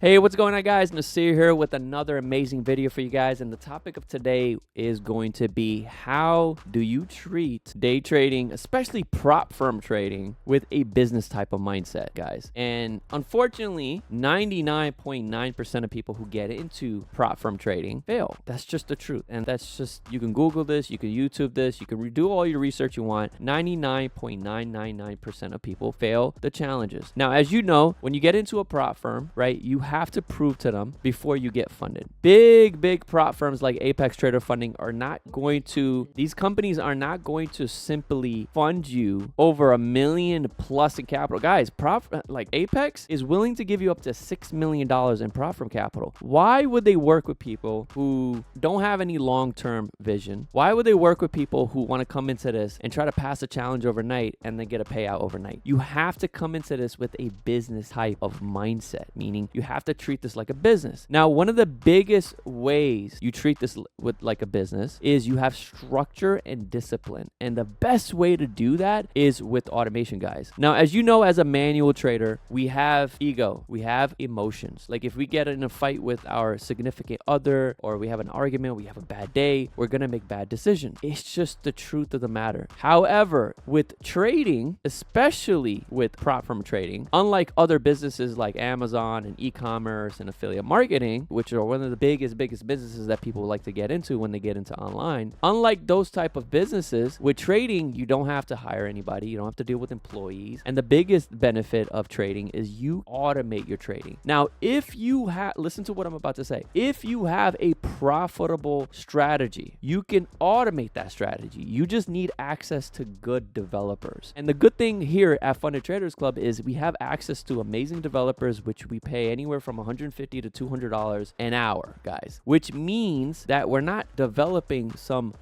Hey, what's going on, guys? Nasir here with another amazing video for you guys, and the topic of today is going to be how do you treat day trading, especially prop firm trading, with a business type of mindset, guys. And unfortunately, 99.9% of people who get into prop firm trading fail. That's just the truth, and that's just, you can Google this, you can YouTube this, you can redo all your research you want. 99.999% of people fail the challenges. Now, as you know, when you get into a prop firm, right, you have to prove to them before you get funded. Big prop firms like Apex Trader Funding are not going to, these companies are not going to simply fund you over $1 million plus in capital. Guys, like Apex is willing to give you up to $6 million in prop firm capital. Why would they work with people who don't have any long-term vision? Why would they work with people who want to come into this and try to pass a challenge overnight and then get a payout overnight? You have to come into this with a business type of mindset, meaning you have to treat this like a business. Now, one of the biggest ways you treat this with like a business is you have structure and discipline. And the best way to do that is with automation, guys. Now, as you know, as a manual trader, we have ego, we have emotions. Like if we get in a fight with our significant other, or we have an argument, we have a bad day, we're going to make bad decisions. It's just the truth of the matter. However, with trading, especially with prop firm trading, unlike other businesses like Amazon and e-commerce and affiliate marketing, which are one of the biggest businesses that people like to get into when they get into online, unlike those type of businesses, with trading, you don't have to hire anybody. You don't have to deal with employees. And the biggest benefit of trading is you automate your trading. Now, if you have, listen to what I'm about to say. If you have a profitable strategy, you can automate that strategy. You just need access to good developers. And the good thing here at Funded Traders Club is we have access to amazing developers, which we pay anywhere from $150 to $200 an hour, guys, which means that we're not developing some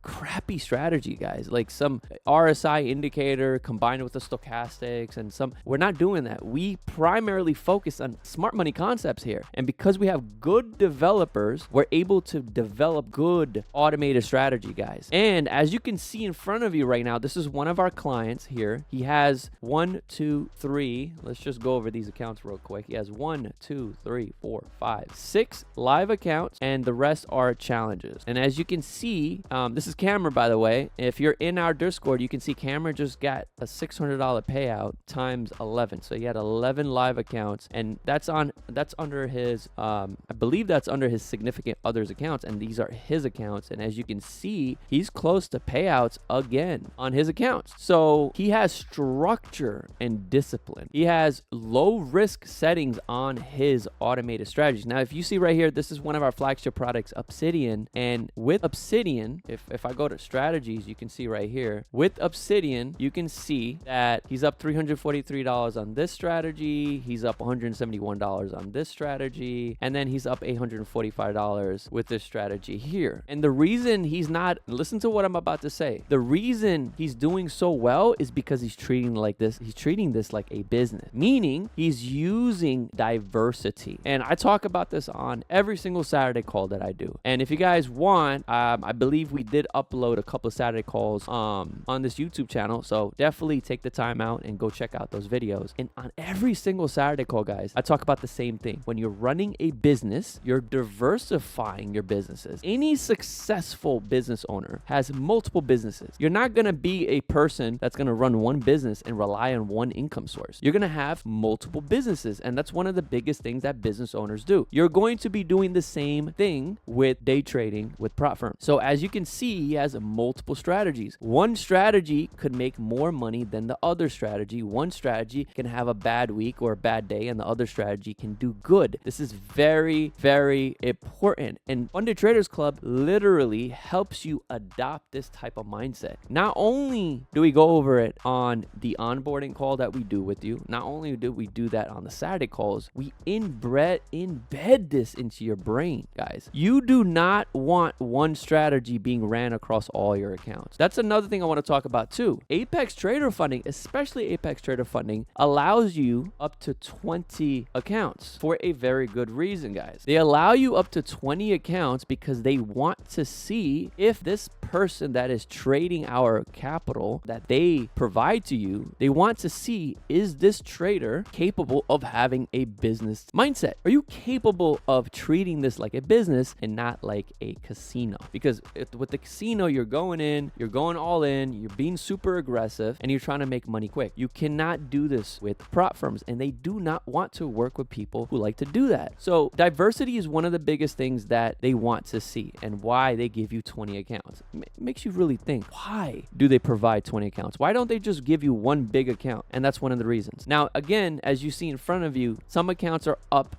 crappy strategy, guys, like some RSI indicator combined with the stochastics and we're not doing that. We primarily focus on smart money concepts here. And because we have good developers, we're able to develop good automated strategy, guys. And as you can see in front of you right now, this is one of our clients here. He has 1, 2, 3. Let's just go over these accounts real quick. He has 1, 2, 3, 4, 5, 6 live accounts, and the rest are challenges. And as you can see, this is Cameron, by the way. If you're in our Discord, you can see Cameron just got a $600 payout times 11. So he had 11 live accounts, and that's under his, I believe that's under his significant others accounts, and these are his accounts. And as you can see, he's close to payouts again on his accounts. So he has structure and discipline. He has low risk settings on his automated strategies. Now, if you see right here, this is one of our flagship products, Obsidian. And with Obsidian, if I go to strategies, you can see right here, with Obsidian, you can see that he's up $343 on this strategy. He's up $171 on this strategy. And then he's up $845 with this strategy here. And the reason he's not, listen to what I'm about to say. The reason he's doing so well is because he's treating this like a business, meaning he's using diversity. And I talk about this on every single Saturday call that I do. And if you guys want, I believe we did upload a couple of Saturday calls on this YouTube channel. So definitely take the time out and go check out those videos. And on every single Saturday call, guys, I talk about the same thing. When you're running a business, you're diversifying your businesses. Any successful business owner has multiple businesses. You're not going to be a person that's going to run one business and rely on one income source. You're going to have multiple businesses, and that's one of the biggest things that business owners do. You're going to be doing the same thing with day trading with prop firms. So as you can see, he has multiple strategies. One strategy could make more money than the other strategy. One strategy can have a bad week or a bad day, and the other strategy can do good. This is very, very important. And Funded Traders Club literally helps you adopt this type of mindset. Not only do we go over it on the onboarding call that we do with you, not only do we do that on the Saturday calls, we embed this into your brain, guys. You do not want one strategy being ran across all your accounts. That's another thing I want to talk about too. Apex Trader Funding, especially Apex Trader Funding, allows you up to 20 accounts for a very good reason, guys. They allow you up to 20 accounts because they want to see if this person that is trading our capital that they provide to you, they want to see, is this trader capable capable of having a business mindset? Are you capable of treating this like a business and not like a casino? Because with the casino, you're going in, you're going all in, you're being super aggressive, and you're trying to make money quick. You cannot do this with prop firms, and they do not want to work with people who like to do that. So diversity is one of the biggest things that they want to see, and why they give you 20 accounts. It makes you really think, why do they provide 20 accounts? Why don't they just give you one big account? And that's one of the reasons. Now, again, as you see in front of you, some accounts are up.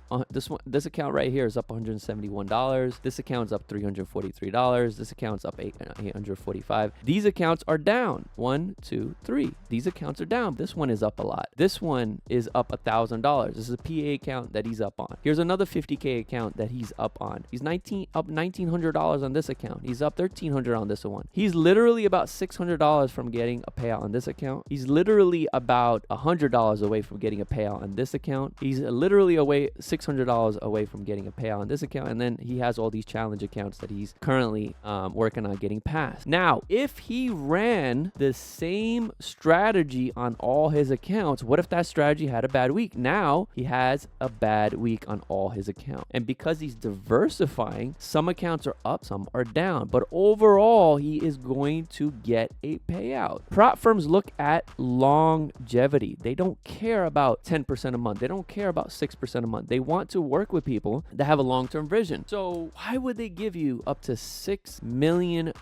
This account right here is up $171. This account's up $343. This account's up $845. These accounts are down. 1, 2, 3. These accounts are down. This one is up a lot. This one is up $1,000. This is a PA account that he's up on. Here's another 50K account that he's up on. He's up $1,900 on this account. He's up $1,300 on this one. He's literally about $600 from getting a payout on this account. He's literally about $100 away from getting a payout on this account. He's literally $600 away from getting a payout on this account. And then he has all these challenge accounts that he's currently working on getting passed. Now, if he ran the same strategy on all his accounts, what if that strategy had a bad week? Now he has a bad week on all his accounts. And because he's diversifying, some accounts are up, some are down. But overall, he is going to get a payout. Prop firms look at longevity. They don't care about 10% a month. They don't care about 6% a month. They want to work with people that have a long-term vision. So why would they give you up to $6 million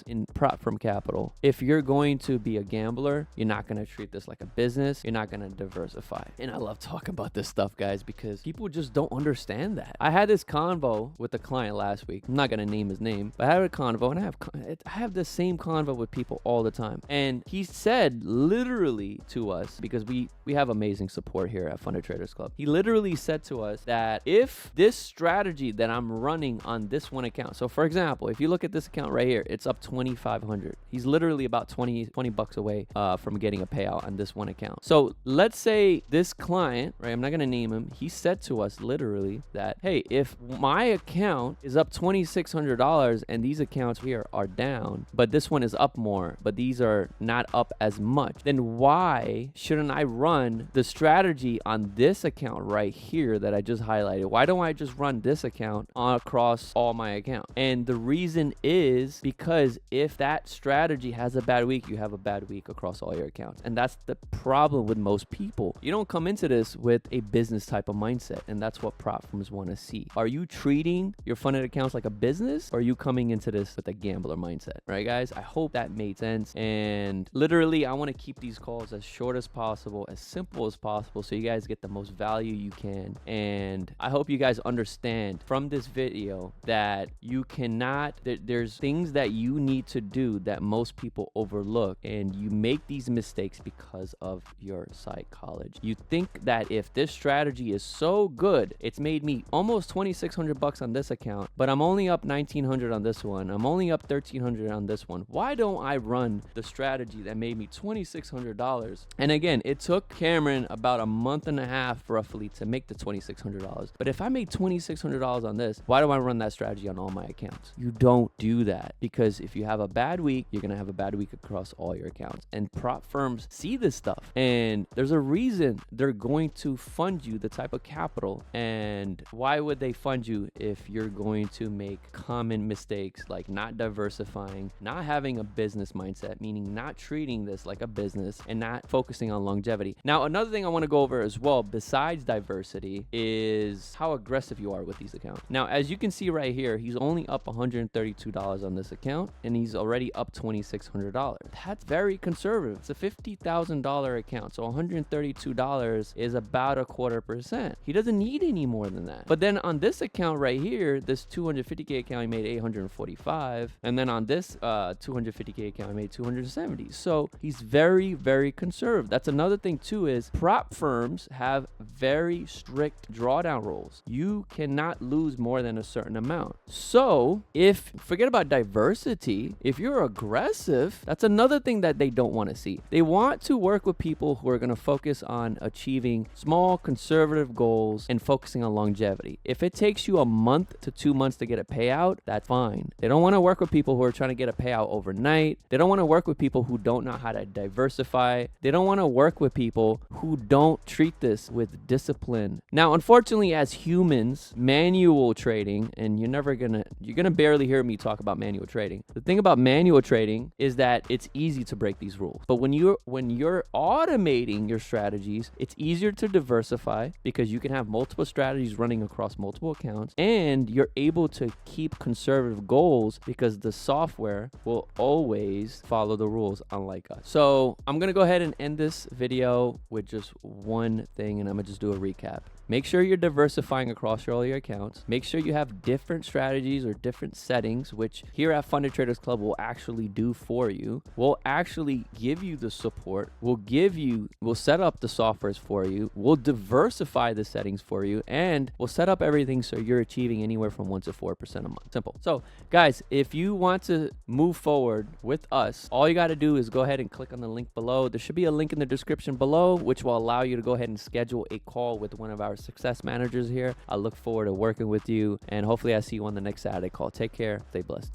in prop firm capital? If you're going to be a gambler, you're not going to treat this like a business. You're not going to diversify. And I love talking about this stuff, guys, because people just don't understand that. I had this convo with a client last week. I'm not going to name his name, but I had a convo, and I have the same convo with people all the time. And he said literally to us, because we have amazing support here at Funded Traders Club. He literally said to us that if this strategy that I'm running on this one account, so for example, if you look at this account right here, it's up $2,500. He's literally about 20 bucks away from getting a payout on this one account. So let's say this client, right, I'm not going to name him, he said to us literally that, hey, if my account is up $2,600 and these accounts here are down, but this one is up more, but these are not up as much, then why shouldn't I run the strategy on this account right here that I just highlighted? Why don't I just run this account across all my accounts? And the reason is because if that strategy has a bad week, you have a bad week across all your accounts. And that's the problem with most people. You don't come into this with a business type of mindset, and that's what prop firms want to see. Are you treating your funded accounts like a business, or are you coming into this with a gambler mindset? Right, guys? I hope that made sense. And literally, I want to keep these calls as short as possible, as simple as possible, so you guys get the most value you can. And I hope you guys understand from this video that you cannot, there's things that you need to do that most people overlook, and you make these mistakes because of your psychology. You think that if this strategy is so good, it's made me almost 2,600 bucks on this account, but I'm only up 1,900 on this one. I'm only up 1,300 on this one. Why don't I run the strategy that made me $2,600? And again, it took Cameron about a month and a half roughly to make the $2,600. But if I made $2,600 on this, why do I run that strategy on all my accounts? You don't do that, because if you have a bad week, you're going to have a bad week across all your accounts. And prop firms see this stuff, and there's a reason they're going to fund you the type of capital. And why would they fund you if you're going to make common mistakes like not diversifying, not having a business mindset, meaning not treating this like a business, and not focusing on longevity? Now, another thing I want to go over as well, besides diversity, is how aggressive you are with these accounts. Now, as you can see right here, he's only up $132 on this account, and he's already up $2,600. That's very conservative. It's a $50,000 account, so $132 is about 0.25%. He doesn't need any more than that. But then on this account right here, this 250K account, he made $845, and then on this 250K account, he made $270. So he's very, very conservative. That's another thing too, is prop firms have very strict drawdown rules. You cannot lose more than a certain amount. So forget about diversity, if you're aggressive, that's another thing that they don't want to see. They want to work with people who are going to focus on achieving small conservative goals and focusing on longevity. If it takes you a month to 2 months to get a payout, that's fine. They don't want to work with people who are trying to get a payout overnight. They don't want to work with people who don't know how to diversify. They don't want to work with people who don't don't treat this with discipline. Now, unfortunately, as humans, manual trading, and you're gonna barely hear me talk about manual trading. The thing about manual trading is that it's easy to break these rules. But when you're automating your strategies, it's easier to diversify because you can have multiple strategies running across multiple accounts, and you're able to keep conservative goals because the software will always follow the rules, unlike us. So I'm gonna go ahead and end this video with just one thing, and I'm gonna just do a recap. Make sure you're diversifying across all your accounts. Make sure you have different strategies or different settings, which here at Funded Traders Club will actually do for you. We'll actually give you the support. We'll set up the softwares for you. We'll diversify the settings for you, and we'll set up everything so you're achieving anywhere from 1 to 4% a month. Simple. So guys, if you want to move forward with us, all you got to do is go ahead and click on the link below. There should be a link in the description below, which will allow you to go ahead and schedule a call with one of our success managers here. I look forward to working with you, and hopefully I see you on the next Saturday call. Take care. Stay blessed.